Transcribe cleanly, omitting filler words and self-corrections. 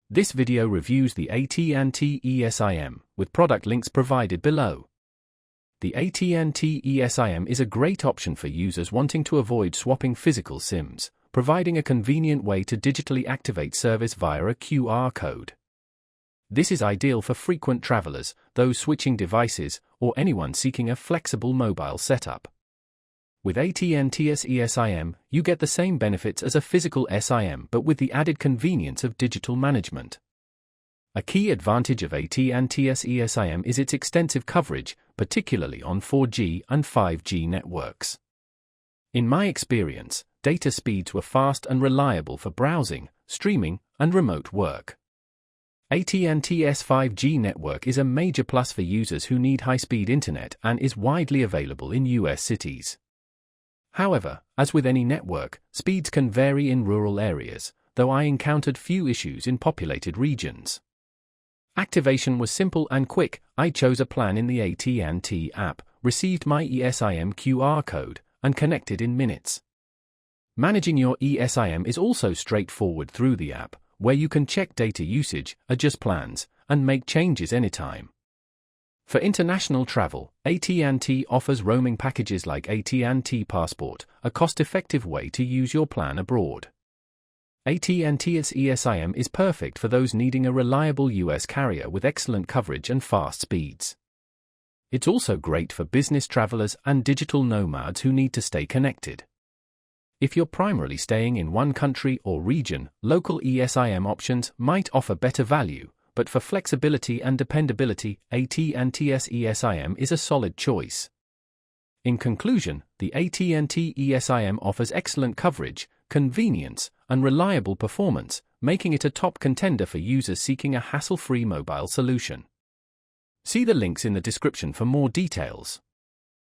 This video reviews the AT&T eSIM, with product links provided below. The AT&T eSIM is a great option for users wanting to avoid swapping physical SIMs, providing a convenient way to digitally activate service via a QR code. This is ideal for frequent travelers, those switching devices, or anyone seeking a flexible mobile setup. With AT&T's eSIM, you get the same benefits as a physical SIM but with the added convenience of digital management. A key advantage of AT&T's eSIM is its extensive coverage, particularly on 4G and 5G networks. In my experience, data speeds were fast and reliable for browsing, streaming, and remote work. AT&T's 5G network is a major plus for users who need high-speed internet and is widely available in US cities. However, as with any network, speeds can vary in rural areas, though I encountered few issues in populated regions. Activation was simple and quick. I chose a plan in the AT&T app, received my eSIM QR code, and connected in minutes. Managing your eSIM is also straightforward through the app, where you can check data usage, adjust plans, and make changes anytime. For international travel, AT&T offers roaming packages like AT&T Passport, a cost-effective way to use your plan abroad. AT&T's eSIM is perfect for those needing a reliable US carrier with excellent coverage and fast speeds. It's also great for business travelers and digital nomads who need to stay connected. If you're primarily staying in one country or region, local eSIM options might offer better value, but for flexibility and dependability, AT&T's eSIM is a solid choice. In conclusion, the AT&T eSIM offers excellent coverage, convenience, and reliable performance, making it a top contender for users seeking a hassle-free mobile solution. See the links in the description for more details.